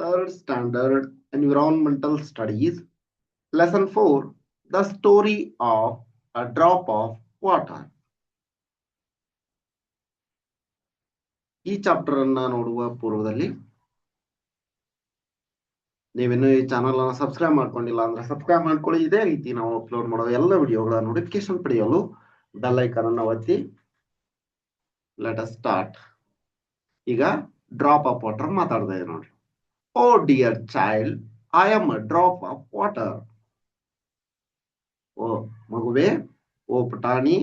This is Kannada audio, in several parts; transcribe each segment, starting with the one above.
Third Standard Environmental Studies, Lesson 4, The Story of a Drop of Water. ಈ ಚಾಪ್ಟರ್ ಅನ್ನ ನೋಡುವ ಪೂರ್ವದಲ್ಲಿ ನೀವಿನ್ನೂ ಈ ಚಾನಲ್ ಅನ್ನು ಸಬ್ಸ್ಕ್ರೈಬ್ ಮಾಡ್ಕೊಂಡಿಲ್ಲ ಅಂದ್ರೆ ಸಬ್ಸ್ಕ್ರೈಬ್ ಮಾಡ್ಕೊಳ್ಳಿ. ಇದೇ ರೀತಿ ನಾವು ಅಪ್ಲೋಡ್ ಮಾಡೋ ಎಲ್ಲ ವಿಡಿಯೋಗಳ ನೋಟಿಫಿಕೇಶನ್ ಪಡೆಯಲು ಬೆಲ್ ಐಕಾನ್ ಅನ್ನು ಒತ್ತಿ. Let us start. ಈಗ ಡ್ರಾಪ್ ಆಫ್ ವಾಟರ್ ಮಾತಾಡ್ತಾ ಇದೆ ನೋಡ್ರಿ. O dear child, I am a drop of water. ಓ ಮಗುವೆ, ಓ ಪುಟಾಣಿ,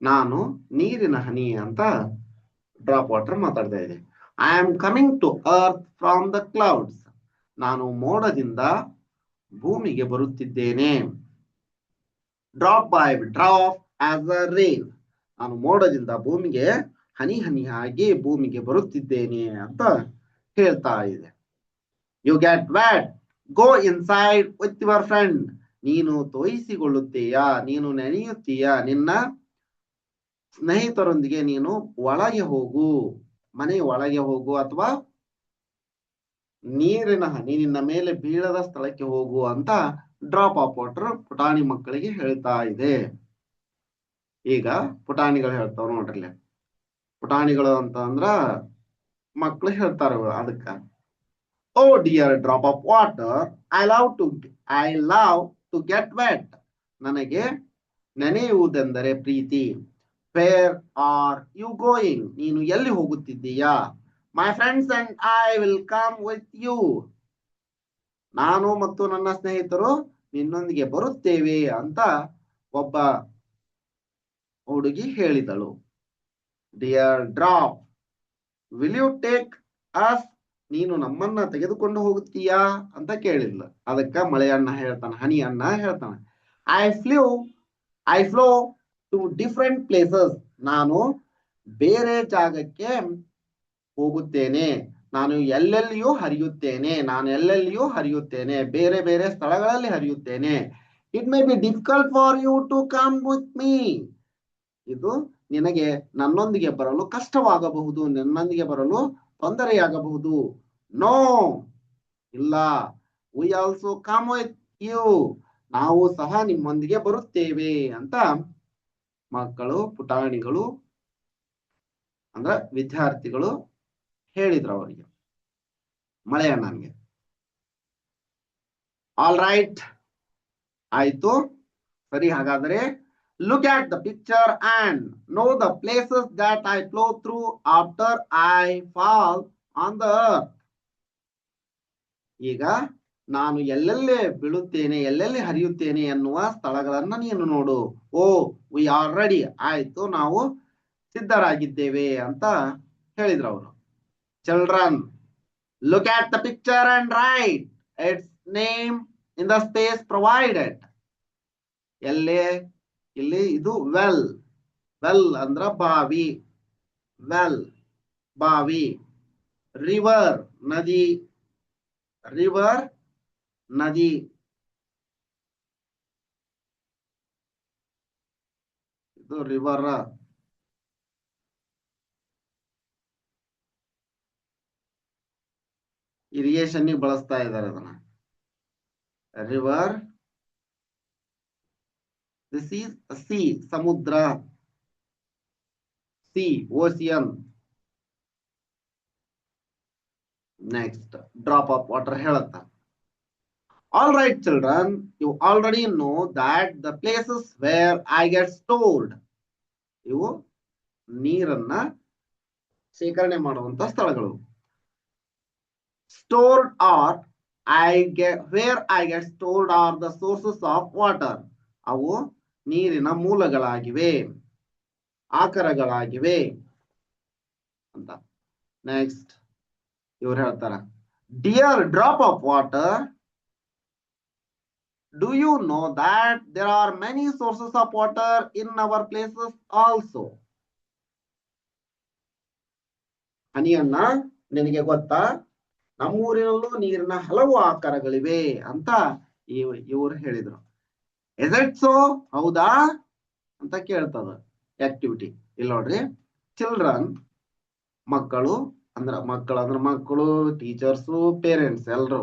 ನಾನು ನೀರಿನ ಹನಿ ಅಂತ ಡ್ರಾಪ್ ವಾಟರ್ ಮಾತಾಡ್ತಾ ಇದೆ. I am coming to earth from the clouds. ನಾನು ಮೋಡದಿಂದ ಭೂಮಿಗೆ ಬರುತ್ತಿದ್ದೇನೆ. Drop by drop as a rain. ನಾನು ಮೋಡದಿಂದ ಭೂಮಿಗೆ ಹನಿ ಹನಿಯಾಗಿ ಭೂಮಿಗೆ ಬರುತ್ತಿದ್ದೇನೆ ಅಂತ ಹೇಳ್ತಾ ಇದೆ. You get wet, go inside with your friend. ನೀನು ತೋಯಿಸಿಕೊಳ್ಳುತ್ತೀಯಾ, ನೀನು ನೆನೆಯುತ್ತೀಯಾ, ನಿನ್ನ ಸ್ನೇಹಿತರೊಂದಿಗೆ ನೀನು ಒಳಗೆ ಹೋಗು, ಮನೆಯ ಒಳಗೆ ಹೋಗು, ಅಥವಾ ನೀರಿನ ಹನಿ ನಿನ್ನ ಮೇಲೆ ಬೀಳದ ಸ್ಥಳಕ್ಕೆ ಹೋಗು ಅಂತ ಡ್ರಾಪ್ ಆಫ್ ವಾಟರ್ ಪುಟಾಣಿ ಮಕ್ಕಳಿಗೆ ಹೇಳ್ತಾ ಇದೆ. ಈಗ ಪುಟಾಣಿಗಳು ಹೇಳ್ತಾವ ನೋಡ್ರಿ. ಪುಟಾಣಿಗಳು ಅಂತ ಅಂದ್ರ ಮಕ್ಕಳು ಹೇಳ್ತಾರ ಅದಕ್ಕ. O dear drop of water, I love to get wet. ನನಗೆ ನೆನೆಯುವುದೆಂದರೆ ಪ್ರೀತಿ. Where are you going. ನೀನು ಎಲ್ಲಿ ಹೋಗುತ್ತಿದ್ದೀಯಾ? My friends and I will come with you. ನಾನು ಮತ್ತು ನನ್ನ ಸ್ನೇಹಿತರು ನಿನ್ನೊಂದಿಗೆ ಬರುತ್ತೇವೆ ಅಂತ ಒಬ್ಬ ಹುಡುಗಿ ಹೇಳಿದಳು. Dear drop, will you take us. ನೀನು ನಮ್ಮನ್ನ ತೆಗೆದುಕೊಂಡು ಹೋಗುತ್ತೀಯಾ ಅಂತ ಕೇಳಿದ್ಲ. ಅದಕ್ಕ ಮಳೆಯಣ್ಣ ಹೇಳ್ತಾನ, ಹನಿ ಅಣ್ಣ ಹೇಳ್ತಾನ, I flow to different places. ನಾನು ಬೇರೆ ಜಾಗಕ್ಕೆ ಹೋಗುತ್ತೇನೆ. ನಾನು ಎಲ್ಲೆಲ್ಲಿಯೂ ಹರಿಯುತ್ತೇನೆ, ಬೇರೆ ಬೇರೆ ಸ್ಥಳಗಳಲ್ಲಿ ಹರಿಯುತ್ತೇನೆ. It may be difficult for you to come with me. ಇದು ನಿನಗೆ ನನ್ನೊಂದಿಗೆ ಬರಲು ಕಷ್ಟವಾಗಬಹುದು, ನನ್ನೊಂದಿಗೆ ಬರಲು ತೊಂದರೆಯಾಗಬಹುದು. ನೋ, ಇಲ್ಲ. We also come with you. ನಾವು ಸಹ ನಿಮ್ಮೊಂದಿಗೆ ಬರುತ್ತೇವೆ ಅಂತ ಮಕ್ಕಳು, ಪುಟಾಣಿಗಳು ಅಂದ್ರ ವಿದ್ಯಾರ್ಥಿಗಳು ಹೇಳಿದ್ರು ಅವರಿಗೆ, ಮಳೆಯಣ್ಣನಿಗೆ. ಆಲ್ ರೈಟ್, ಆಯ್ತು, ಸರಿ. ಹಾಗಾದ್ರೆ look at the picture and know the places that I flow through after I fall on the earth. ಈಗ ನಾನು ಎಲ್ಲೆಲ್ಲಿ ಬೀಳುತ್ತೇನೆ, ಎಲ್ಲೆಲ್ಲಿ ಹರಿಯುತ್ತೇನೆ ಎನ್ನುವ ಸ್ಥಳಗಳನ್ನ ನೀನು ನೋಡು. Oh we are ready. ಆಯ್ತು, ನಾವು ಸಿದ್ಧರಾಗಿದ್ದೇವೆ ಅಂತ ಹೇಳಿದ್ರು ಅವರು. Children, look at the picture and write its name in the space provided. ಇಲ್ಲಿ ಇದು ವೆಲ್. ವೆಲ್ ಅಂದ್ರ ಬಾವಿ. ವೆಲ್ ಬಾವಿ. ರಿವರ್ ನದಿ. ಇದು ರಿವರ್. ಇರಿಗೇಷನ್ ಬಳಸ್ತಾ ಇದ್ದಾರೆ ಅದನ್ನ. ರಿವರ್. ದಿಸ್ ಈಸ್ ಸಿ, ಸಮುದ್ರ. C, ocean. Next drop of water ಹೇಳುತ್ತ. All right, children, you already know that the places where I get stored. ಇವು ನೀರನ್ನ ಶೇಖರಣೆ ಮಾಡುವಂತ ಸ್ಥಳಗಳು. Stored are where I get stored are the sources of water. ಅವು ನೀರಿನ ಮೂಲಗಳಾಗಿವೆ, ಆಕರಗಳಾಗಿವೆ ಅಂತ. ನೆಕ್ಸ್ಟ್ ಇವ್ರು ಹೇಳ್ತಾರ, dear drop of water, do you know that there are many sources of water in our places also? ಹನಿಯನ್ನ, ನಿನಗೆ ಗೊತ್ತಾ, ನಮ್ಮೂರಿನಲ್ಲೂ ನೀರಿನ ಹಲವು ಆಕಾರಗಳಿವೆ ಅಂತ ಇವರು ಹೇಳಿದ್ರು. Is it so? ಹೌದಾ ಅಂತ ಕೇಳ್ತದ ಆಕ್ಟಿವಿಟಿ. ಇಲ್ಲಿ ನೋಡ್ರಿ, ಚಿಲ್ಡ್ರನ್, ಮಕ್ಕಳು, ಅಂದ್ರ ಮಕ್ಕಳು ಟೀಚರ್ಸು ಪೇರೆಂಟ್ಸ್ ಎಲ್ರು.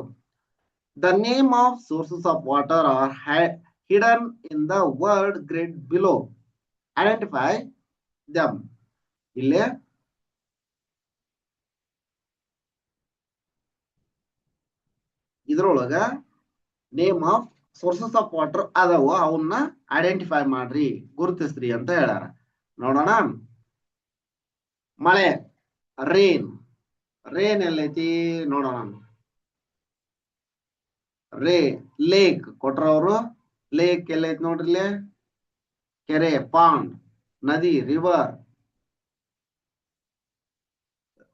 The name of sources of water are hidden in the word grid below. Identify them. ಇಲ್ಲೇ ಇದ್ರೊಳಗ name of sources of water ಅದಾವ, ಅವನ್ನ ಐಡೆಂಟಿಫೈ ಮಾಡ್ರಿ, ಗುರುತಿಸ್ರಿ ಅಂತ ಹೇಳ್ಯಾರ. ನೋಡೋಣ. ಮಳೆ, ರೇನ್. ರೇನ್ ಎಲ್ಲೈತಿ ನೋಡೋಣ. ಲೇಕ್ ಕೊಟ್ರವ್ರು. ಲೇಕ್ ಎಲ್ಲೈತಿ ನೋಡ್ರಿ ಇಲ್ಲೇ. ಕೆರೆ, ಪಾಂಡ್. ನದಿ, ರಿವರ್.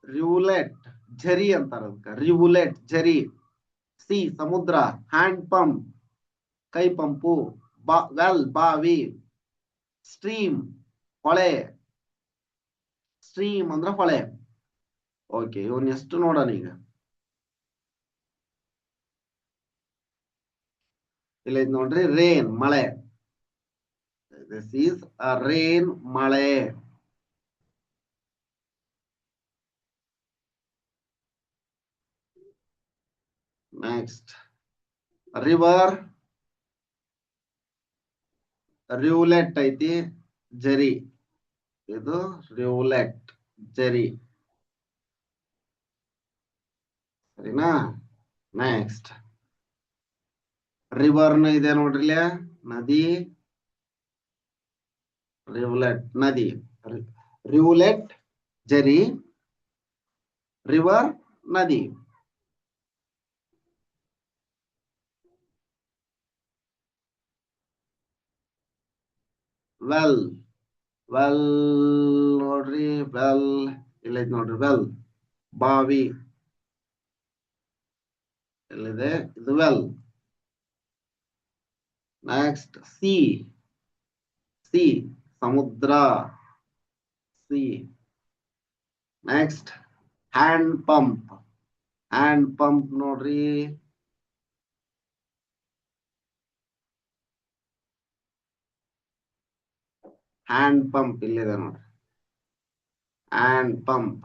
ರಿವುಲೆಟ್, ಝರಿ ಅಂತಾರ ಅದಕ್ಕ, ರಿವುಲೆಟ್, ಝರಿ. ಸಿ, ಸಮುದ್ರ. ಹ್ಯಾಂಡ್ ಪಂಪ್, ಕೈ ಪಂಪು. ವೆಲ್, ಬಾವಿ. ಸ್ಟ್ರೀಮ್, ಹೊಳೆ. ಸ್ಟ್ರೀಮ್ ಅಂದ್ರ ಹೊಳೆ. ಓಕೆ, ಇವನ್ ಎಷ್ಟು ನೋಡೋಣ ಈಗ. ಇಲ್ಲ ನೋಡ್ರಿ, ರೇನ್, ಮಳೆ. ದಿಸ್ ಈಸ್ ಅ ರೇನ್, ಮಳೆ. ನೆಕ್ಸ್ಟ್, ರಿವರ್, ರಿವ್ಲೆಟ್ ಐತಿ, ಜರಿ. ಇದು ರಿವ್ಲೆಟ್, ಜರಿ. ಸರಿನಾ? ನೆಕ್ಸ್ಟ್, ರಿವರ್ನು ಇದೆ ನೋಡ್ರಿ ಇಲ್ಲಿ, ನದಿ. ರಿವ್ಲೆಟ್, ನದಿ. ರಿವ್ಲೆಟ್, ಜರಿ. ರಿವರ್, ನದಿ. ವೆಲ್, ವೆಲ್ ನೋಡ್ರಿ, ವೆಲ್ ಇಲ್ಲೈತಿ ನೋಡ್ರಿ, ವೆಲ್. ಬಾವಿ ಎಲ್ಲಿದೆ? ಇದು ವೆಲ್. Next, C. ಸಿ, ಸಮುದ್ರ. C. Next, hand pump. Hand pump ನೋಡ್ರಿ. ಹ್ಯಾಂಡ್ ಪಂಪ್ ಇಲ್ಲಿದೆ ನೋಡ್ರಿ, ಹ್ಯಾಂಡ್ ಪಂಪ್.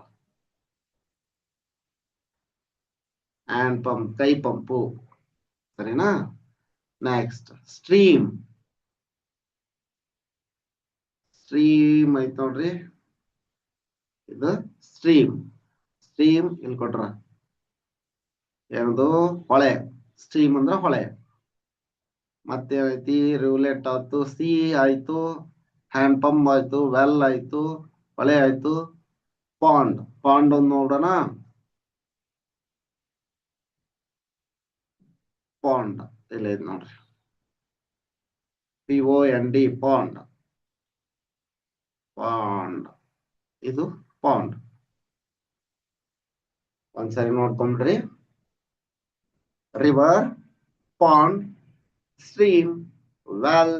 ಹ್ಯಾಂಡ್ ಪಂಪ್, ಕೈ ಪಂಪು. ಸರಿನಾ? Next, stream. ಸ್ಟ್ರೀಮ್ ಐತ್ ನೋಡ್ರಿ, ಇದು ಸ್ಟ್ರೀಮ್. ಸ್ಟ್ರೀಮ್ ಇಲ್ಲಿ ಕೊಟ್ರ ಏನದು? ಹೊಳೆ. ಸ್ಟ್ರೀಮ್ ಅಂದ್ರ ಹೊಳೆ. ಮತ್ತೇನೈತಿ? ರಿವ್ಲೆಟ್ ಆಯ್ತು, ಸಿ ಆಯ್ತು, ಹ್ಯಾಂಡ್ ಪಂಪ್ ಆಯ್ತು, ವೆಲ್ ಆಯ್ತು, ಹೊಳೆ ಆಯ್ತು, ಪಾಂಡ್. ಪಾಂಡ್ ಒಂದು ನೋಡೋಣ. ಪಾಂಡ್ ಇಲ್ಲ ಐತಿ ನೋಡ್ರಿ, POND, ಪಾಂಡ್. ಪಾಂಡ್, ಇದು ಪಾಂಡ್. ಒಂದ್ಸರಿ ನೋಡ್ಕೊಂಡ್ರಿ. River, pond, stream, well,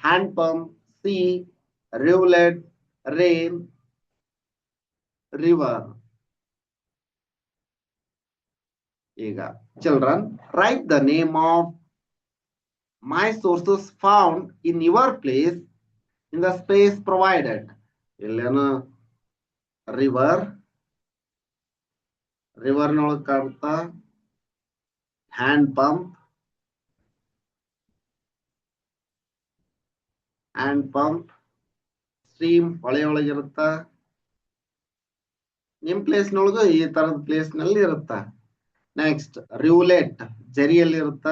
hand pump, sea, rivulet, rain, river. ಈಗ children, write the name of my sources found in your place in the space provided. ಇಲ್ಲೇನು ರಿವರ್, ರಿವರ್ ನೊಳಗೆ ಕಾಣ್ತಾ hand pump, hand pump. Stream, ಹೊಳೆಯೊಳಗಿರುತ್ತ. ನಿಮ್ ಪ್ಲೇಸ್ ನೊಳಗು ಈ ತರದ ಪ್ಲೇಸ್ ನಲ್ಲಿ ಇರುತ್ತ. ನೆಕ್ಸ್ಟ್, ರಿವ್ಲೆಟ್, ಜರಿಯಲ್ಲಿ ಇರುತ್ತ.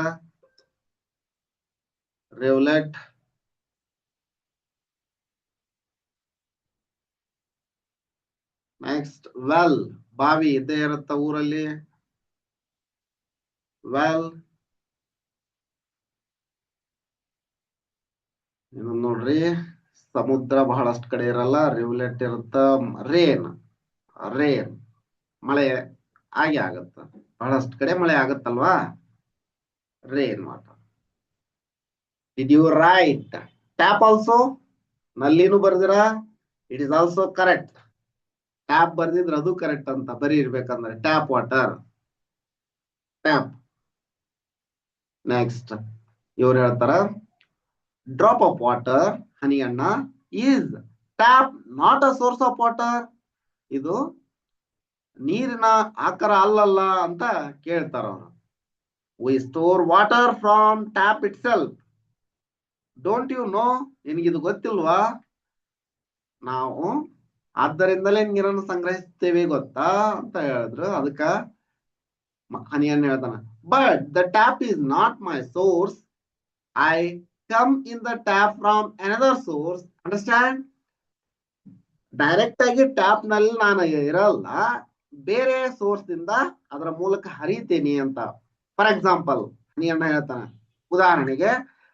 ರಿವ್ಲೆಟ್. ನೆಕ್ಸ್ಟ್, ವೆಲ್, ಬಾವಿ ಇದ್ದೇ ಇರುತ್ತ ಊರಲ್ಲಿ. ವೆಲ್. ಇದು ನೋಡ್ರಿ, ಸಮುದ್ರ ಬಹಳಷ್ಟು ಕಡೆ ಇರಲ್ಲ, ರಿವ್ಲೆಟ್ ಇರುತ್ತ. ರೇನ್, ರೇನ್ ಮಳೆ ಹಾಗೆ ಆಗತ್ತ, ಬಹಳಷ್ಟು ಕಡೆ ಮಳೆ ಆಗತ್ತಲ್ವಾ. Rain water. Did you write tap also? ನಲ್ಲಿನೂ ಬರ್ದಿರಾ? It is also correct. Tap ಬರ್ದಿದ್ರೆ ಅದು ಕರೆಕ್ಟ್ ಅಂತ ಬರೀ ಇರ್ಬೇಕಂದ್ರೆ ಟ್ಯಾಪ್ ವಾಟರ್, ಟ್ಯಾಪ್. ನೆಕ್ಸ್ಟ್, ಇವ್ರು ಹೇಳ್ತಾರ ಡ್ರಾಪ್ ಆಫ್ ವಾಟರ್, ಹನಿಯಣ್ಣ, is tap not a source of water. ಇದು ನೀರಿನ ಆಕಾರ ಅಲ್ಲಲ್ಲ ಅಂತ ಕೇಳ್ತಾರ ಅವರು. We store water from tap itself. Don't you know, ನಿನಗಿದು ಗೊತ್ತಿಲ್ವಾ? ನಾವು ಆದ್ದರಿಂದಲೇ ನೀರನ್ನು ಸಂಗ್ರಹಿಸ್ತೇವೆ ಗೊತ್ತಾ ಅಂತ ಹೇಳಿದ್ರು. ಅದಕ್ಕ ಹನಿಯನ್ ಹೇಳ್ತಾನ, but the tap is not my source, I come in the tap from another source, understand? Direct ಆಗಿ ಟ್ಯಾಪ್ ನಲ್ಲಿ ನಾನು ಇರಲ್ಲ, ಬೇರೆ ಸೋರ್ಸ್ ದಿಂದ ಅದರ ಮೂಲಕ ಹರಿತೀನಿ ಅಂತ. ಫಾರ್ ಎಕ್ಸಾಂಪಲ್ ಹನಿಯನ್ನ ಹೇಳ್ತಾನೆ, ಉದಾಹರಣೆಗೆ,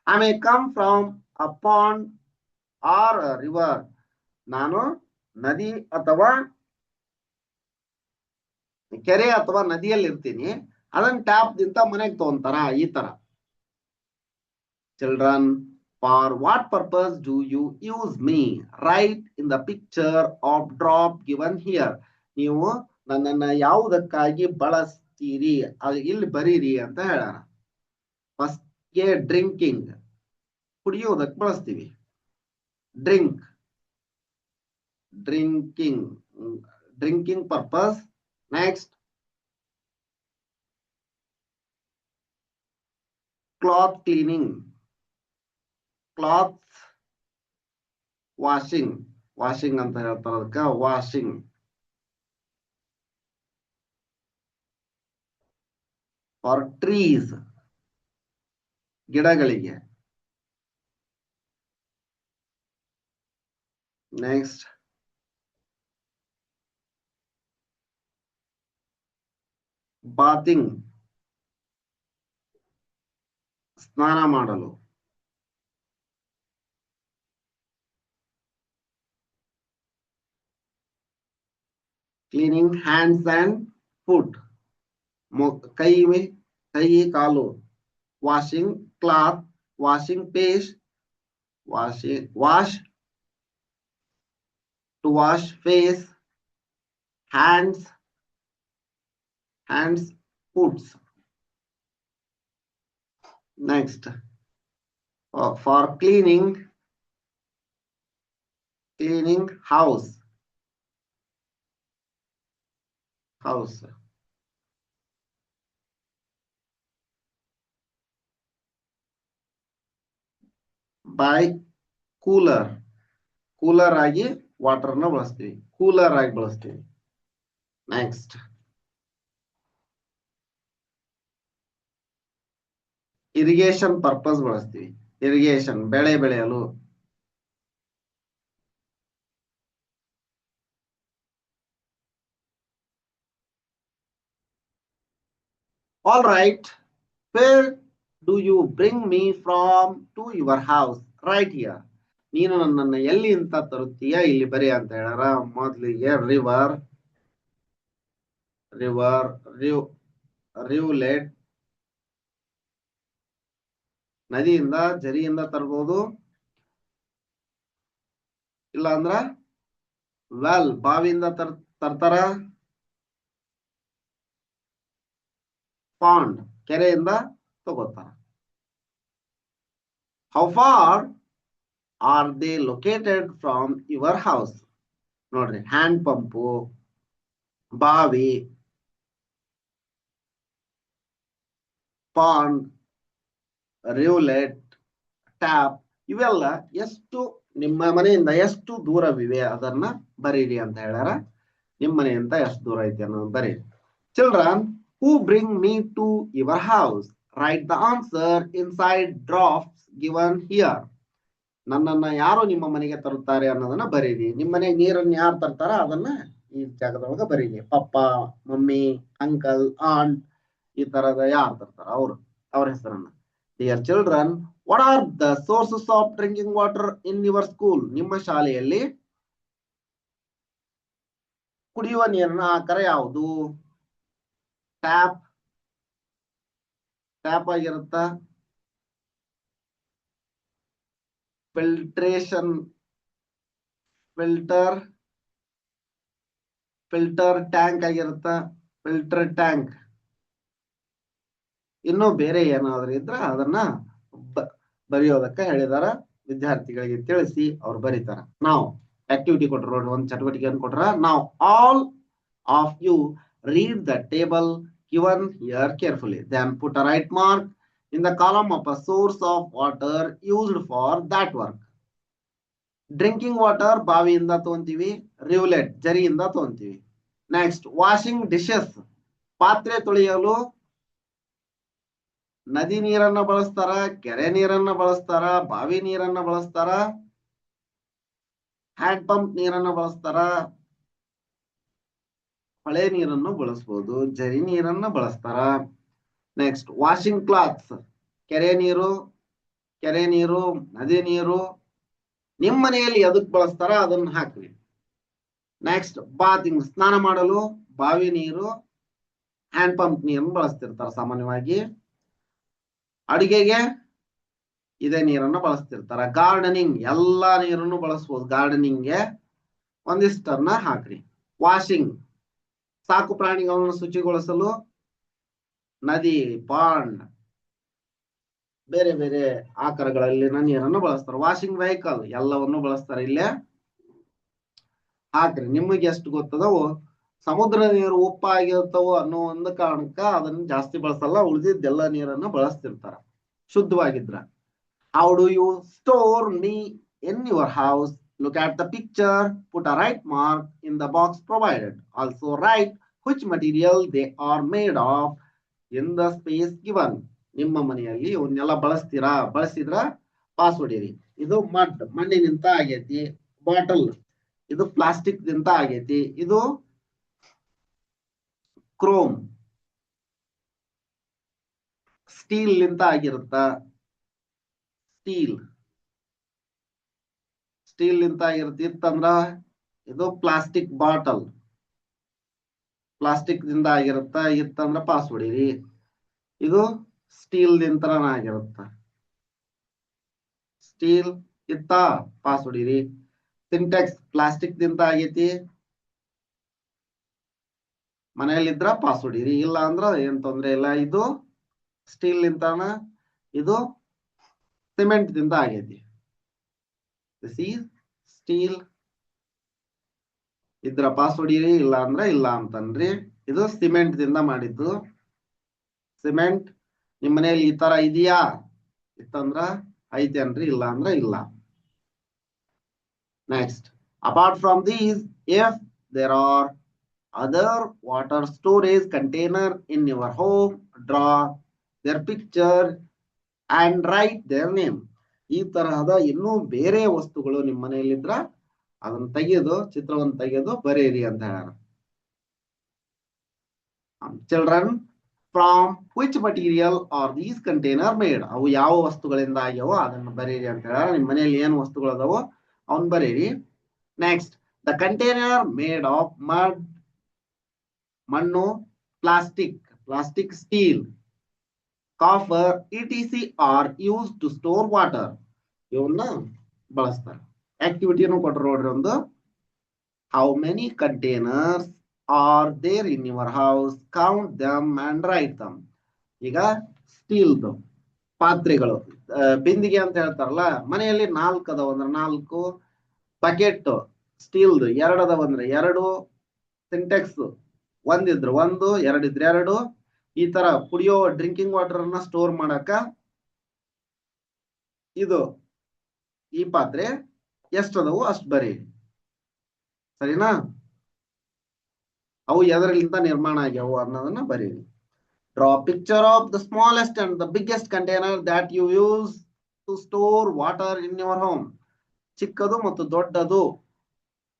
I may come from a pond or river. ನಾನು ನದಿ ಅಥವಾ ಕೆರೆ ಅಥವಾ ನದಿಯಲ್ಲಿ ಇರ್ತೀನಿ, ಅದನ್ನ ಟ್ಯಾಪ್ ದಿಂದ ಮನೆಗೆ ತಗೊಂತಾರ, ಈ ತರ. Children, for what purpose do you use me? Write in the picture of drop given here. ನೀವು ನನ್ನನ್ನ ಯಾವುದಕ್ಕಾಗಿ ಬಳಸ್ತೀರಿ ಅದು ಇಲ್ಲಿ ಬರೀರಿ ಅಂತ ಹೇಳೋಣ. ಫಸ್ಟ್ ಗೆ ಡ್ರಿಂಕಿಂಗ್, ಕುಡಿಯೋದಕ್ಕೆ ಬಳಸ್ತೀವಿ. Drink, drinking, drinking purpose. Next cloth cleaning, clothes washing, washing ಅಂತ ಹೇಳ್ತಾರೆ ಅದಕ್ಕೆ, ವಾಷಿಂಗ್. ಫಾರ್ ಟ್ರೀಸ್, ಗಿಡಗಳಿಗೆ. ನೆಕ್ಸ್ಟ್ ಬಾತಿಂಗ್, ಸ್ನಾನ ಮಾಡಲು. ಕ್ಲೀನಿಂಗ್ ಹ್ಯಾಂಡ್ಸ್ ಅಂಡ್ ಫುಟ್, ಕೈ ಕೈ ಕಾಲು. Washing cloth, washing face, wash to wash face. Hands, foots. Next for cleaning house, by cooler ಆಗಿ ವಾಟರ್ನ ಬಳಸ್ತೀವಿ, ಕೂಲರ್ ಆಗಿ ಬಳಸ್ತೀವಿ. ನೆಕ್ಸ್ಟ್ ಇರಿಗೇಷನ್ ಪರ್ಪಸ್ ಬಳಸ್ತೀವಿ, ಇರಿಗೇಷನ್ ಬೆಳೆ ಬೆಳೆಯಲು. All right, where do you bring me from to your house? Right here. ನೀನು ನನ್ನನ್ನು ಎಲ್ಲಿ ಅಂತ ತರುತ್ತೀಯ ಇಲ್ಲಿ ಬರಿ ಅಂತ ಹೇಳಾರ. ಮೊದಲಿಗೆ ರಿವರ್, ರಿವ್ಲೆಟ್, ನದಿಯಿಂದ ಜರಿಯಿಂದ ತರಬಹುದು, ಇಲ್ಲ ಅಂದ್ರ ವೆಲ್ ಬಾವಿಯಿಂದ ತರ್ತಾರ. ಪಾಂಡ್ ಕೆರೆಯಿಂದ ತಗೋತಾರ. How far are they located from your house? ನೋಡ್ರಿ, ಹ್ಯಾಂಡ್ ಪಂಪು, ಬಾವಿ, ಪಾಂಡ್, ರಿವ್ಲೆಟ್, ಟ್ಯಾಪ್, ಇವೆಲ್ಲ ಎಷ್ಟು ನಿಮ್ಮ ಮನೆಯಿಂದ ಎಷ್ಟು ದೂರವಿವೆ ಅದನ್ನ ಬರೀರಿ ಅಂತ ಹೇಳ್ಯಾರ. ನಿಮ್ಮ ಮನೆಯಿಂದ ಎಷ್ಟು ದೂರ ಐತಿ ಅನ್ನೋದು ಬರೀರಿ. Children, who bring me to your house? Write the answer inside drafts given here. ನನ್ನನ್ನ ಯಾರು ನಿಮ್ಮ ಮನೆಗೆ ತರುತ್ತಾರೆ ಅನ್ನೋದನ್ನ ಬರೀರಿ. ನಿಮ್ಮ ಮನೆಗೆ ನೀರನ್ನು ಯಾರು ತರ್ತಾರ ಅದನ್ನ ಈ ಜಾಗದೊಳಗ ಬರೀರಿ. ಪಪ್ಪ, ಮಮ್ಮಿ, ಅಂಕಲ್, ಆಂಟ್, ಈ ತರದ ಯಾರು ತರ್ತಾರ ಅವ್ರ ಹೆಸರನ್ನ. Dear children, what are the sources of drinking water in your school? ನಿಮ್ಮ ಶಾಲೆಯಲ್ಲಿ ಕುಡಿಯುವ ನೀರಿನ ಆಕಾರ ಯಾವುದು? ಟ್ಯಾಪ್ ಆಗಿರುತ್ತ, ಫಿಲ್ಟರ್ ಟ್ಯಾಂಕ್ ಆಗಿರುತ್ತ, ಫಿಲ್ಟರ್ ಟ್ಯಾಂಕ್. ಇನ್ನು ಬೇರೆ ಏನಾದ್ರೂ ಇದ್ರ ಅದನ್ನ ಬರೆಯೋದಕ್ಕೆ ಹೇಳಿದಾರ. ವಿದ್ಯಾರ್ಥಿಗಳಿಗೆ ತಿಳಿಸಿ ಅವ್ರು ಬರೀತಾರ. ನಾವು ಆಕ್ಟಿವಿಟಿ ಕೊಟ್ರ ನೋಡ್ರಿ, ಒಂದು ಚಟುವಟಿಕೆಯನ್ನು ಕೊಟ್ರ. ನಾವು all of you read the table given here carefully. Then put a right mark in the column of a source of water used for that work. Drinking water ಬಾವಿಯಿಂದ ತಗೊಂತೀವಿ, ರಿವ್ಲೆಟ್ ಜರಿಯಿಂದ ತಗೊಂತೀವಿ. ನೆಕ್ಸ್ಟ್ ವಾಷಿಂಗ್ ಡಿಶಸ್, ಪಾತ್ರೆ ತೊಳೆಯಲು ನದಿ ನೀರನ್ನ ಬಳಸ್ತಾರ, ಕೆರೆ ನೀರನ್ನ ಬಳಸ್ತಾರ, ಬಾವಿ ನೀರನ್ನ ಬಳಸ್ತಾರ, ಹ್ಯಾಂಡ್ ಪಂಪ್ ನೀರನ್ನ ಬಳಸ್ತಾರ, ಹೊಳೆ ನೀರನ್ನು ಬಳಸಬಹುದು, ಜರಿ ನೀರನ್ನ ಬಳಸ್ತಾರ. ನೆಕ್ಸ್ಟ್ ವಾಷಿಂಗ್ ಕ್ಲಾತ್ಸ್, ಕೆರೆ ನೀರು, ನದಿ ನೀರು, ನಿಮ್ಮ ಮನೆಯಲ್ಲಿ ಎದಕ್ ಬಳಸ್ತಾರ ಅದನ್ನ ಹಾಕ್ರಿ. ನೆಕ್ಸ್ಟ್ ಬಾತಿಂಗ್, ಸ್ನಾನ ಮಾಡಲು ಬಾವಿ ನೀರು, ಹ್ಯಾಂಡ್ ಪಂಪ್ ನೀರನ್ನು ಬಳಸ್ತಿರ್ತಾರ ಸಾಮಾನ್ಯವಾಗಿ. ಅಡಿಗೆಗೆ ಇದೇ ನೀರನ್ನು ಬಳಸ್ತಿರ್ತಾರ. ಗಾರ್ಡನಿಂಗ್, ಎಲ್ಲಾ ನೀರನ್ನು ಬಳಸಬಹುದು. ಗಾರ್ಡನಿಂಗ್ಗೆ ಒಂದಿಷ್ಟನ್ನ ಹಾಕ್ರಿ. ವಾಷಿಂಗ್, ಸಾಕು ಪ್ರಾಣಿಗಳನ್ನು ಶುಚಿಗೊಳಿಸಲು ನದಿ, ಪಾಂಡ್, ಬೇರೆ ಬೇರೆ ಆಕಾರಗಳಲ್ಲಿನ ನೀರನ್ನು ಬಳಸ್ತಾರೆ. ವಾಷಿಂಗ್ ವೆಹಿಕಲ್ ಎಲ್ಲವನ್ನು ಬಳಸ್ತಾರೆ. ಇಲ್ಲೇ ಹಾಕ್ರಿ. ನಿಮಗೆ ಎಷ್ಟು ಗೊತ್ತದವು. ಸಮುದ್ರ ನೀರು ಉಪ್ಪಾಗಿರ್ತಾವ ಅನ್ನೋ ಒಂದು ಕಾರಣಕ್ಕ ಅದನ್ನ ಜಾಸ್ತಿ ಬಳಸಲ್ಲ, ಉಳಿದಿದ್ದೆಲ್ಲ ನೀರನ್ನು ಬಳಸ್ತಿರ್ತಾರ ಶುದ್ಧವಾಗಿದ್ರ. How do you store me in your house? Look at the picture, put a right mark in the box provided. Also write which material they are made of in the space given. ನಿಮ್ಮ ಮನೆಯಲ್ಲಿ ಇವನ್ನೆಲ್ಲ ಬಳಸ್ತೀರಾ? ಬಳಸಿದ್ರ ಪಾಸ್ ಹೊಡೀರಿ. ಇದು ಮಣ್ಣಿನಿಂದ ಆಗೈತಿ. ಬಾಟಲ್, ಇದು ಪ್ಲಾಸ್ಟಿಕ್ ದಿಂದ ಆಗೈತಿ. ಇದು ಕ್ರೋಮ್, ಸ್ಟೀಲ್ ನಿಂದ ಆಗಿರುತ್ತ. ಸ್ಟೀಲ್ ನಿಂದ ಇತ್ತಂದ್ರ ಇದು ಪ್ಲಾಸ್ಟಿಕ್ ಬಾಟಲ್, ಪ್ಲಾಸ್ಟಿಕ್ ದಿಂದ ಆಗಿರುತ್ತ. ಇತ್ತಂದ್ರ ಪಾಸ್ ಹೊಡೀರಿ. ಇದು ಸ್ಟೀಲ್ ದಿಂತನ ಆಗಿರುತ್ತ. ಸ್ಟೀಲ್ ಇತ್ತ, ಪಾಸ್ ಹೊಡೀರಿ. ಸಿಂಟೆಕ್ಸ್ ಪ್ಲಾಸ್ಟಿಕ್ ದಿಂದ ಆಗೈತಿ. ಮನೆಯಲ್ಲಿದ್ರ ಪಾಸ್ ಹೊಡೀರಿ, ಇಲ್ಲ ಅಂದ್ರ ಏನ್ ತೊಂದ್ರೆ ಇಲ್ಲ. ಇದು ಸ್ಟೀಲ್ ನಿಂತಾನ, ಇದು ಸಿಮೆಂಟ್ ದಿಂದ ಆಗೈತಿ. This is steel. ಇದ್ರ ಪಾಸ್ ಹೊಡೀರಿ, ಇಲ್ಲ ಅಂದ್ರ ಇಲ್ಲ ಅಂತನ್ರಿ. ಇದು ಸಿಮೆಂಟ್ ದಿಂದ ಮಾಡಿದ್ದು. ಸಿಮೆಂಟ್ ನಿಮ್ ಮನೆಯಲ್ಲಿ ಈ ತರ ಇದೆಯಾ? ಇತ್ತಂದ್ರ ಐತಿ ಅನ್ರಿ, ಇಲ್ಲ ಅಂದ್ರ ಇಲ್ಲ. Next, apart from these, if there are other water storage container in your home, draw their picture and write their name. ಈ ತರಹದ ಇನ್ನೂ ಬೇರೆ ವಸ್ತುಗಳು ನಿಮ್ಮ ಮನೆಯಲ್ಲಿದ್ರ ಅದನ್ನ ತೆಗೆದು, ಚಿತ್ರವನ್ನು ತೆಗೆದು ಬರೆಯಿರಿ ಅಂತ ಹೇಳ್ಯಾರ. Children, from which material are these container made? ಅವು ಯಾವ ವಸ್ತುಗಳಿಂದ ಆಗ್ಯಾವೋ ಅದನ್ನ ಬರೆಯಿರಿ ಅಂತ ಹೇಳ್ಯಾರ. ನಿಮ್ಮ ಮನೆಯಲ್ಲಿ ಏನು ವಸ್ತುಗಳು ಅದಾವೋ ಅವನ್ ಬರೆಯಿರಿ. Next, the container made of mud, ಮಣ್ಣು, plastic, steel, copper, ETC are use to store water. ಇವನ್ನ ಬಳಸ್ತಾರೆ. ಆಕ್ಟಿವಿಟಿಯನ್ನು ಕೊಟ್ಟರು ನೋಡ್ರಿ ಒಂದು. How many containers are there in your house? Count them and write them. ಈಗ ಸ್ಟೀಲ್ದು ಪಾತ್ರೆಗಳು, ಬಿಂದಿಗೆ ಅಂತ ಹೇಳ್ತಾರಲ್ಲ, ಮನೆಯಲ್ಲಿ 4 ಅದಾವ ಅಂದ್ರೆ 4, ಬಕೆಟ್ ಸ್ಟೀಲ್ದು 2 ಅದಾವ ಅಂದ್ರೆ 2, ಸಿಂಟೆಕ್ಸ್ 1 ಇದ್ರೆ 1, 2 ಇದ್ರೆ 2. ಈ ತರ ಕುಡಿಯೋ ಡ್ರಿಂಕಿಂಗ್ ವಾಟರ್ ಅನ್ನ ಸ್ಟೋರ್ ಮಾಡಕ ಇದು ಈ ಪಾತ್ರೆ ಎಷ್ಟದವು ಅಷ್ಟು ಬರೀರಿ. ಸರಿನಾ? ಅವು ಎದರಲಿಂದ ನಿರ್ಮಾಣ ಆಗ್ಯಾವು ಅನ್ನೋದನ್ನ ಬರೀರಿ. Draw picture of the smallest and the biggest container that you use to store water in your home. ಚಿಕ್ಕದು ಮತ್ತು ದೊಡ್ಡದು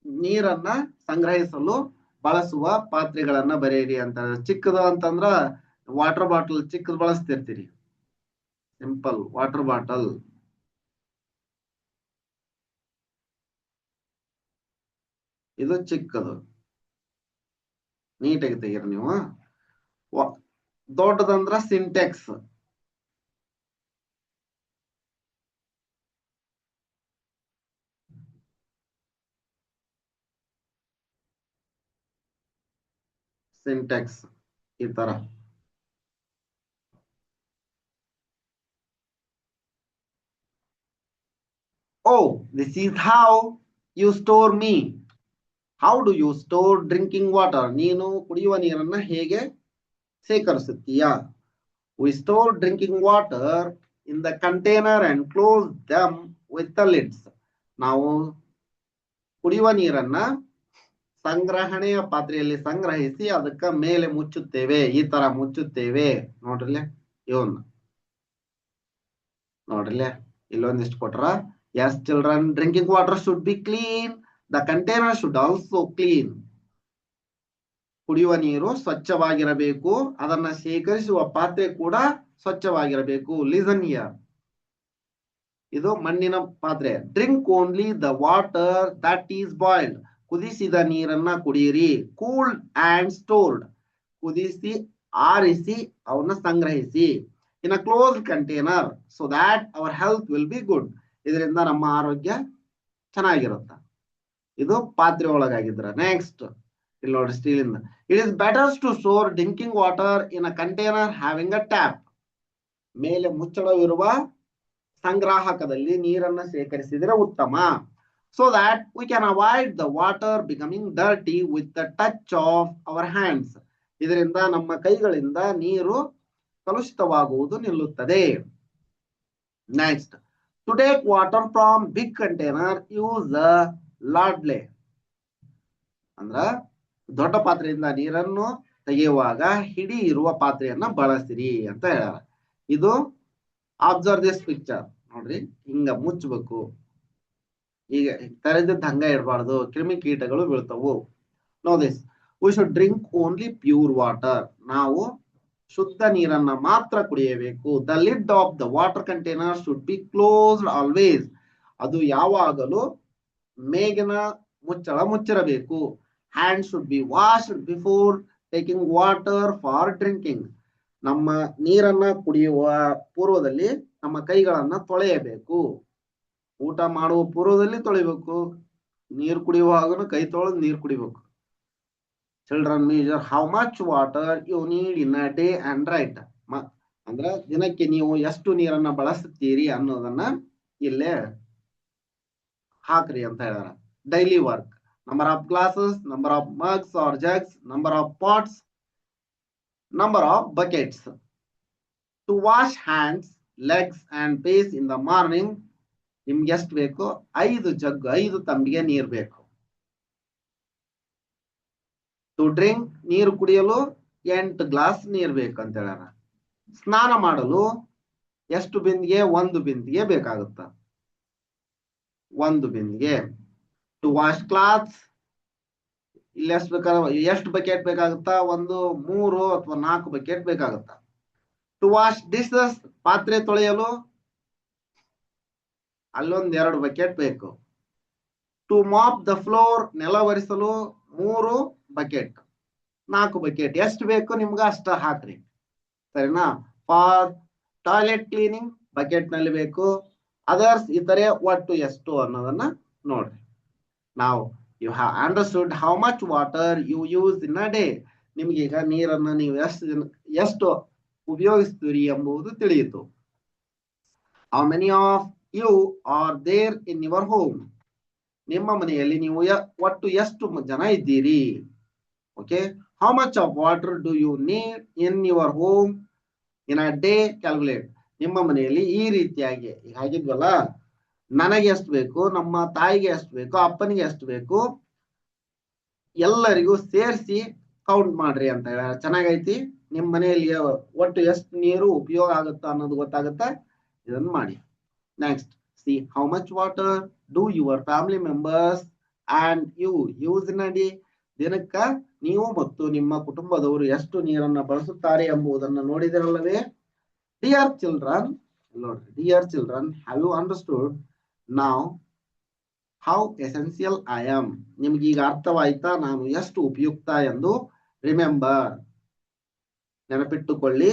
ನೀರನ್ನ ಸಂಗ್ರಹಿಸಲು ಬಳಸುವ ಪಾತ್ರೆಗಳನ್ನ ಬರೆಯಿರಿ ಅಂತ. ಚಿಕ್ಕದು ಅಂತಂದ್ರ ವಾಟರ್ ಬಾಟಲ್ ಚಿಕ್ಕದು ಬಳಸ್ತಿರ್ತೀರಿ. Simple water bottle. ಇದು ಚಿಕ್ಕದು, ನೀಟಾಗಿ ತೆಗೀರಿ ನೀವು. ದೊಡ್ಡದಂದ್ರ ಸಿಂಟೆಕ್ಸ್. ಈ ತರ. Oh, this is how you store me. How do you store drinking water? ನೀನು ಕುಡಿಯುವ ನೀರನ್ನ ಹೇಗೆ ಶೇಖರಿಸುತ್ತೀಯಾ? We store drinking water in the container and close them with the lids. ನಾವು ಕುಡಿಯುವ ನೀರನ್ನ ಸಂಗ್ರಹಣೆಯ ಪಾತ್ರೆಯಲ್ಲಿ ಸಂಗ್ರಹಿಸಿ ಅದಕ್ಕ ಮೇಲೆ ಮುಚ್ಚುತ್ತೇವೆ. ಈ ತರ ಮುಚ್ಚುತ್ತೇವೆ. ನೋಡ್ರಿಲೆ ಇವನ್ ನೋಡ್ರಿಲೆ ಇಲ್ಲೊಂದಿಷ್ಟು ಕೊಟ್ರ. Yes children, drinking water should be clean. The container should also clean. ಕುಡಿಯುವ ನೀರು ಸ್ವಚ್ಛವಾಗಿರಬೇಕು, ಅದನ್ನ ಶೇಖರಿಸುವ ಪಾತ್ರೆ ಕೂಡ ಸ್ವಚ್ಛವಾಗಿರಬೇಕು. Listen here. ಇದು ಮಣ್ಣಿನ ಪಾತ್ರೆ. Drink only the water that is boiled. ಕುದಿಸಿದ ನೀರನ್ನ ಕುಡಿಯಿರಿ. Cooled and stored. ಕುದಿಸಿ ಆರಿಸಿ ಅವನ್ನ ಸಂಗ್ರಹಿಸಿ. In a closed container so that our health will be good. ಇದರಿಂದ ನಮ್ಮ ಆರೋಗ್ಯ ಚೆನ್ನಾಗಿರುತ್ತೆ. ಇದು ಪಾತ್ರೆ ಒಳಗಾಗಿದ್ರ. ನೆಕ್ಸ್ಟ್ ಇಲ್ಲಿ ನೋಡಿ ಸ್ಟೀಲ್ ಇಂದ. It is better to store drinking water in a container having a tap. ಮೇಲೆ ಮುಚ್ಚಳವಿರುವ ಸಂಗ್ರಾಹಕದಲ್ಲಿ ನೀರನ್ನ ಶೇಖರಿಸಿದರೆ ಉತ್ತಮ. So that we can avoid the water becoming dirty with the touch of our hands. ಇದರಿಂದ ನಮ್ಮ ಕೈಗಳಿಂದ ನೀರು ಕಲುಷಿತವಾಗುವುದು ನಿಲ್ಲುತ್ತದೆ. Next, to take water from big container use a ladle. ಅಂದ್ರ ದೊಡ್ಡ ಪಾತ್ರೆಯಿಂದ ನೀರನ್ನು ತೆಗೆಯುವಾಗ ಹಿಡಿ ಇರುವ ಪಾತ್ರೆಯನ್ನ ಬಳಸಿರಿ ಅಂತ ಹೇಳ್ಯಾರ. ಇದು ಅಬ್ಸರ್ವ್ ದಿಸ್ ಪಿಕ್ಚರ್. ನೋಡ್ರಿ, ಹಿಂಗ ಮುಚ್ಚಬೇಕು. ಈಗ ತೆರೆದಿದ್ದ ಹಂಗ ಇಡಬಾರ್ದು, ಕ್ರಿಮಿಕೀಟಗಳು ಬೀಳ್ತವು. No this, we should drink only pure water. ನಾವು ಶುದ್ಧ ನೀರನ್ನ ಮಾತ್ರ ಕುಡಿಯಬೇಕು. The lid of the water container should be closed always. ಅದು ಯಾವಾಗಲೂ ಮೇಗಿನ ಮುಚ್ಚಳ ಮುಚ್ಚಿರಬೇಕು. Hand should be washed before taking water for drinking. ನಮ್ಮ ನೀರನ್ನ ಕುಡಿಯುವ ಪೂರ್ವದಲ್ಲಿ ನಮ್ಮ ಕೈಗಳನ್ನ ತೊಳೆಯಬೇಕು. ಊಟ ಮಾಡುವ ಪೂರ್ವದಲ್ಲಿ ತೊಳಿಬೇಕು. ನೀರು ಕುಡಿಯುವಾಗನು ಕೈ ತೊಳೆದು ನೀರು ಕುಡಿಬೇಕು. Children measure how much water you need in a day and write. ಅಂದ್ರ ದಿನಕ್ಕೆ ನೀವು ಎಷ್ಟು ನೀರನ್ನ ಬಳಸುತ್ತೀರಿ ಅನ್ನೋದನ್ನ ಇಲ್ಲೇ ಹಾಕ್ರಿ ಅಂತ ಹೇಳ್ಯಾರ. Daily work, number of glasses, number of mugs or jugs, number of pots, number of buckets. To wash hands, legs and face in the morning, ನಿಮ್ಗೆ ಎಷ್ಟು ಬೇಕು? 5 ಜಗ್, 5 ತಂಬಿಗೆ ನೀರು ಬೇಕು. ಟು ಡ್ರಿಂಕ್, ನೀರು ಕುಡಿಯಲು 8 ಗ್ಲಾಸ್ ನೀರು ಬೇಕಂತ ಹೇಳ್ಯಾರ. ಸ್ನಾನ ಮಾಡಲು ಎಷ್ಟು ಬಿಂದಿಗೆ? 1 ಬಿಂದಿಗೆ ಬೇಕಾಗುತ್ತ, 1 ಬಿಂದಿಗೆ. ಟು ವಾಶ್ ಕ್ಲಾತ್ಸ್, ಇಲ್ಲಿ ಎಷ್ಟು ಬೇಕಾಗ, ಎಷ್ಟು ಬಕೆಟ್ ಬೇಕಾಗುತ್ತಾ? 1, 3 ಅಥವಾ 4 ಬಕೆಟ್ ಬೇಕಾಗುತ್ತ. ಟು ವಾಶ್ ಡಿಶಸ್, ಪಾತ್ರೆ ತೊಳೆಯಲು ಅಲ್ಲೊಂದ್ 2 ಬಕೆಟ್ ಬೇಕು. ಟು ಮಾಪ್ ದ ಫ್ಲೋರ್, ನೆಲ ಒರೆಸಲು 3 ಬಕೆಟ್, 4 ಬಕೆಟ್. ಎಷ್ಟು ಬೇಕು ನಿಮ್ಗ ಅಷ್ಟ ಹಾಕ್ರಿ, ಸರಿನಾ? ಫಾರ್ ಟಾಯ್ಲೆಟ್ ಕ್ಲೀನಿಂಗ್ ಬಕೆಟ್ ನಲ್ಲಿ ಬೇಕು. ಅದರ್ಸ್ ಇತರೆ ಒಟ್ಟು ಎಷ್ಟು ಅನ್ನೋದನ್ನ ನೋಡ್ರಿ. ನಾವು you have understood how much water you use in a day. ನಿಮ್ಗೆ ಈಗ ನೀರನ್ನ ನೀವು ಎಷ್ಟು ಉಪಯೋಗಿಸ್ತೀರಿ ಎಂಬುದು ತಿಳಿಯಿತು. How many of you are there in your home. ನಿಮ್ಮ ಮನೆಯಲ್ಲಿ ನೀವು ಒಟ್ಟು ಎಷ್ಟು ಜನ ಇದ್ದೀರಿ? Okay. How much of water do you need in your home in a day? Calculate. ನಿಮ್ಮ ಮನೆಯಲ್ಲಿ ಈ ರೀತಿಯಾಗಿ ಈಗ ಹಾಗಿದ್ವಲ್ಲ, ನನಗೆ ಎಷ್ಟು ಬೇಕು, ನಮ್ಮ ತಾಯಿಗೆ ಎಷ್ಟು ಬೇಕು, ಅಪ್ಪನಿಗೆ ಎಷ್ಟು ಬೇಕು, ಎಲ್ಲರಿಗೂ ಸೇರಿಸಿ ಕೌಂಟ್ ಮಾಡ್ರಿ ಅಂತ ಹೇಳ. ಚೆನ್ನಾಗೈತಿ. ನಿಮ್ಮ ಮನೆಯಲ್ಲಿ ಒಟ್ಟು ಎಷ್ಟು ನೀರು ಉಪಯೋಗ ಆಗುತ್ತಾ ಅನ್ನೋದು ಗೊತ್ತಾಗುತ್ತಾ? ಇದನ್ನು ಮಾಡಿ. Next, see how much water do your family members and you use in a day. ದಿನಕ್ಕ ನೀವು ಮತ್ತು ನಿಮ್ಮ ಕುಟುಂಬದವರು ಎಷ್ಟು ನೀರನ್ನ ಬಳಸುತ್ತಾರೆ ಎಂಬುದನ್ನು ನೋಡಿದಿರಲ್ಲವೇ? ಡಿಯರ್ ಚಿಲ್ಡ್ರನ್, ನೋಡ್ರಿ, dear children, have you understood now how essential I am? ನಿಮ್ಗೆ ಈಗ ಅರ್ಥವಾಯ್ತಾ ನಾನು ಎಷ್ಟು ಉಪಯುಕ್ತ ಎಂದು? ರಿಮೆಂಬರ್, ನೆನಪಿಟ್ಟುಕೊಳ್ಳಿ.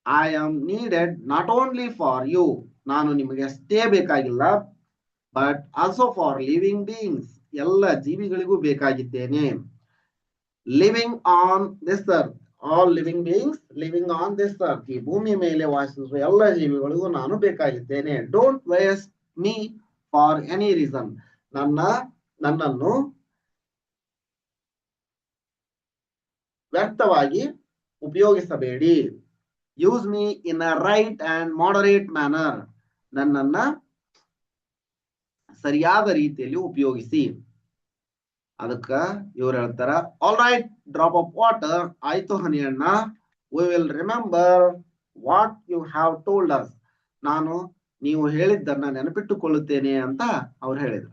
I am needed not only for you. ನಾನು ನಿಮಗೆ ಅಷ್ಟೇ ಬೇಕಾಗಿಲ್ಲ, but also for living beings. ಎಲ್ಲ ಜೀವಿಗಳಿಗೂ ಬೇಕಾಗಿದ್ದೇನೆ. Living on this earth, all living beings living on this earth. ಈ ಭೂಮಿ ಮೇಲೆ ವಾಸಿಸುವ ಎಲ್ಲ ಜೀವಿಗಳಿಗೂ ನಾನು ಬೇಕಾಗಿದ್ದೇನೆ. Don't waste me for any reason. ನನ್ನನ್ನು ವ್ಯರ್ಥವಾಗಿ ಉಪಯೋಗಿಸಬೇಡಿ. Use me in a right and moderate manner. ನನ್ನನ್ನ ಸರಿಯಾದ ರೀತಿಯಲ್ಲಿ ಉಪಯೋಗಿಸಿ. ಅದಕ್ಕ ಇವ್ರು ಹೇಳ್ತಾರ, all right drop of water. ಆಯ್ತು ಹನಿ ಅಣ್ಣ, we will remember what you have told us. ನಾನು ನೀವು ಹೇಳಿದ್ದನ್ನ ನೆನಪಿಟ್ಟುಕೊಳ್ಳುತ್ತೇನೆ ಅಂತ ಅವ್ರು ಹೇಳಿದ್ರು.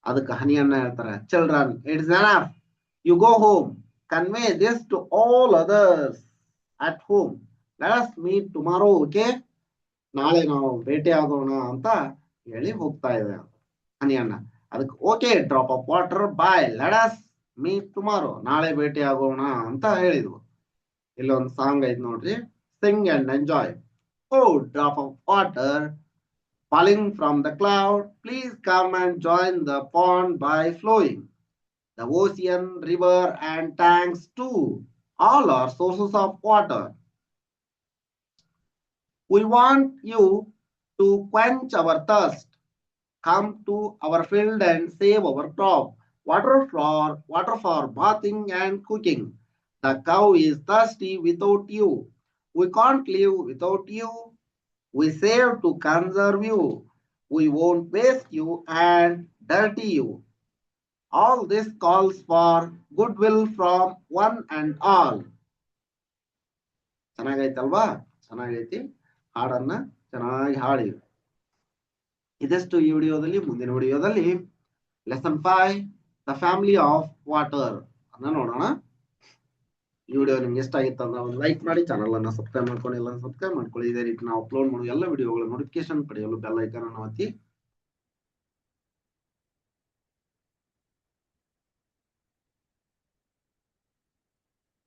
ಅದಕ್ಕೆ ಹನಿ ಅಣ್ಣ ಹೇಳ್ತಾರ, children it's enough, you go home, convey this to all others at home, let us meet tomorrow, okay. ನಾಳೆ ನಾವು ಭೇಟಿ ಆಗೋಣ ಅಂತ ಹೇಳಿ ಹೋಗ್ತಾ ಇದೆ ಹನಿ ಅಣ್ಣ. ಅದಕ್ಕೆ okay drop of water bye, let us meet tomorrow, ನಾಳೆ ಭೇಟಿ ಆಗೋಣ ಅಂತ ಹೇಳಿದ್ವು. ಇಲ್ಲೊಂದು ಸಾಂಗ್ ಐತ್ ನೋಡ್ರಿ, sing and enjoy. Oh drop of water falling from the cloud, please come and join the pond by flowing. The ocean, river and tanks too, all are sources of water. We want you to quench our thirst. Come to our field and save our crop. Water for bathing and cooking. The cow is thirsty without you. We can't live without you. We save to conserve you. We won't waste you and dirty you. All this calls for goodwill from one and all. ಚೆನ್ನಾಗೈತಲ್ವಾ? ಚೆನ್ನಾಗೈತಿ. ಹಾಡನ್ನ ಚೆನ್ನಾಗಿ ಹಾಡಿ. ಇದಷ್ಟು ಈ ವಿಡಿಯೋದಲ್ಲಿ. ಮುಂದಿನ ವಿಡಿಯೋದಲ್ಲಿ lesson 5 the family of water ಅನ್ನ ನೋಡೋಣ. ಈ ವಿಡಿಯೋ ನಿಮ್ಗೆ ಇಷ್ಟ ಆಗಿತ್ತು ಅಂದ್ರೆ ಒಂದು ಲೈಕ್ ಮಾಡಿ, ಚಾನಲ್ ಅನ್ನ ಸಬ್ಸ್ಕ್ರೈಬ್ ಮಾಡ್ಕೊಂಡು ಎಲ್ಲ ಸಬ್ಸ್ಕ್ರೈಬ್ ಮಾಡ್ಕೊಳ್ಳಿ. ಇದೇ ರೀತಿ ನಾವು ಅಪ್ಲೋಡ್ ಮಾಡೋ ಎಲ್ಲ ವಿಡಿಯೋಗಳ ನೋಟಿಫಿಕೇಶನ್ ಪಡೆಯಲು ಬೆಲ್ ಐಕಾನ್ ಅನ್ನು ಒತ್ತಿ.